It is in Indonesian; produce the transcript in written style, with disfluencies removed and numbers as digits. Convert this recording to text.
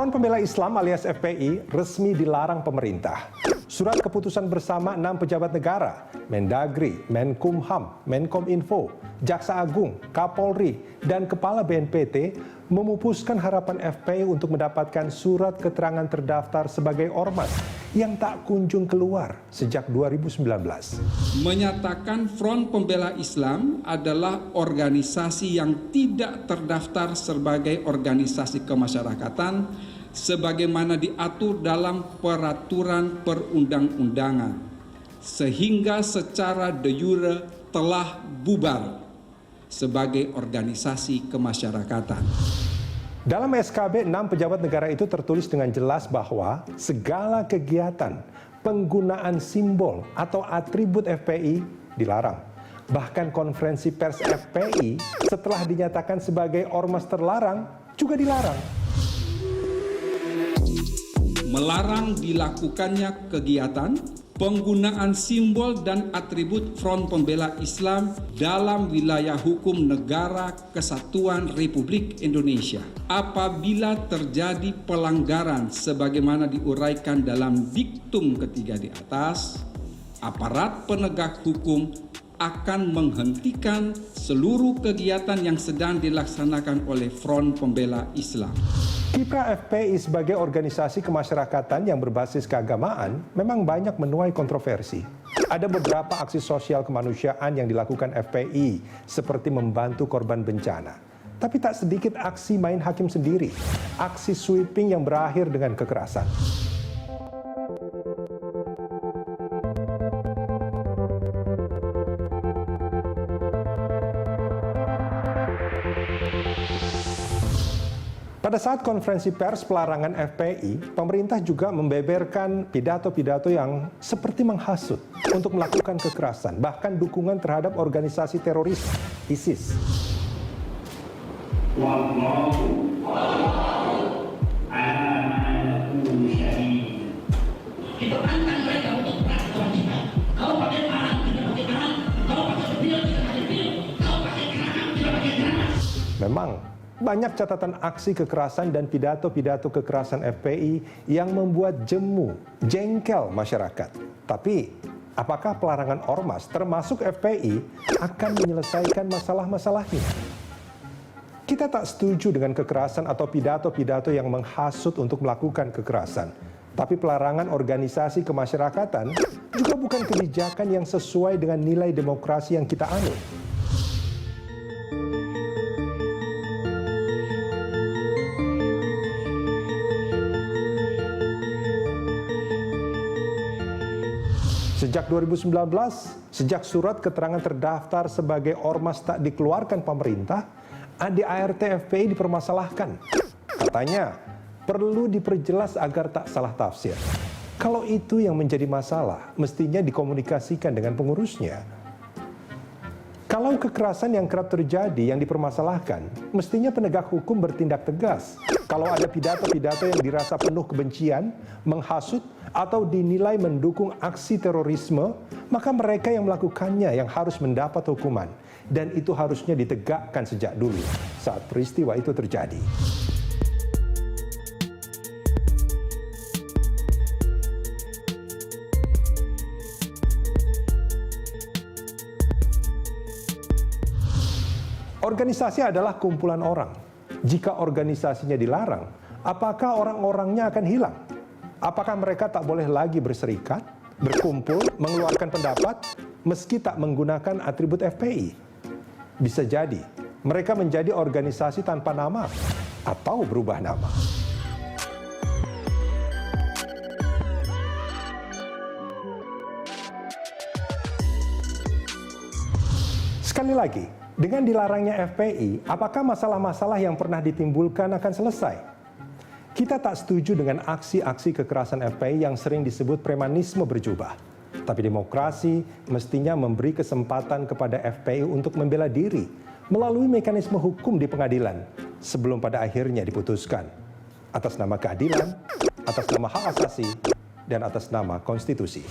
Front Pembela Islam alias FPI resmi dilarang pemerintah. Surat keputusan bersama 6 pejabat negara, Mendagri, Menkumham, Menkominfo, Jaksa Agung, Kapolri, dan Kepala BNPT memupuskan harapan FPI untuk mendapatkan surat keterangan terdaftar sebagai ormas yang tak kunjung keluar sejak 2019. Menyatakan Front Pembela Islam adalah organisasi yang tidak terdaftar sebagai organisasi kemasyarakatan sebagaimana diatur dalam peraturan perundang-undangan, sehingga secara de jure telah bubar sebagai organisasi kemasyarakatan. Dalam SKB 6 pejabat negara itu tertulis dengan jelas bahwa segala kegiatan penggunaan simbol atau atribut FPI dilarang. Bahkan konferensi pers FPI setelah dinyatakan sebagai ormas terlarang juga dilarang. Melarang dilakukannya kegiatan penggunaan simbol dan atribut Front Pembela Islam dalam wilayah hukum Negara Kesatuan Republik Indonesia apabila terjadi pelanggaran sebagaimana diuraikan dalam diktum ketiga di atas, aparat penegak hukum akan menghentikan seluruh kegiatan yang sedang dilaksanakan oleh Front Pembela Islam. Kiprah FPI sebagai organisasi kemasyarakatan yang berbasis keagamaan memang banyak menuai kontroversi. Ada beberapa aksi sosial kemanusiaan yang dilakukan FPI, seperti membantu korban bencana. Tapi tak sedikit aksi main hakim sendiri, aksi sweeping yang berakhir dengan kekerasan. Pada saat konferensi pers pelarangan FPI, pemerintah juga membeberkan pidato-pidato yang seperti menghasut untuk melakukan kekerasan, bahkan dukungan terhadap organisasi teroris ISIS. Memang banyak catatan aksi kekerasan dan pidato-pidato kekerasan FPI yang membuat jemu, jengkel masyarakat. Tapi, apakah pelarangan ormas termasuk FPI akan menyelesaikan masalah-masalahnya? Kita tak setuju dengan kekerasan atau pidato-pidato yang menghasut untuk melakukan kekerasan. Tapi pelarangan organisasi kemasyarakatan juga bukan kebijakan yang sesuai dengan nilai demokrasi yang kita anut. Sejak 2019, sejak surat keterangan terdaftar sebagai ormas tak dikeluarkan pemerintah, ADART FPI dipermasalahkan. Katanya, perlu diperjelas agar tak salah tafsir. Kalau itu yang menjadi masalah, mestinya dikomunikasikan dengan pengurusnya. Kalau kekerasan yang kerap terjadi yang dipermasalahkan, mestinya penegak hukum bertindak tegas. Kalau ada pidato-pidato yang dirasa penuh kebencian, menghasut, atau dinilai mendukung aksi terorisme, maka mereka yang melakukannya yang harus mendapat hukuman. Dan itu harusnya ditegakkan sejak dulu saat peristiwa itu terjadi. Organisasi adalah kumpulan orang. Jika organisasinya dilarang, apakah orang-orangnya akan hilang? Apakah mereka tak boleh lagi berserikat, berkumpul, mengeluarkan pendapat, meski tak menggunakan atribut FPI? Bisa jadi, mereka menjadi organisasi tanpa nama, atau berubah nama. Sekali lagi, dengan dilarangnya FPI, apakah masalah-masalah yang pernah ditimbulkan akan selesai? Kita tak setuju dengan aksi-aksi kekerasan FPI yang sering disebut premanisme berjubah. Tapi demokrasi mestinya memberi kesempatan kepada FPI untuk membela diri melalui mekanisme hukum di pengadilan sebelum pada akhirnya diputuskan atas nama keadilan, atas nama hak asasi, dan atas nama konstitusi.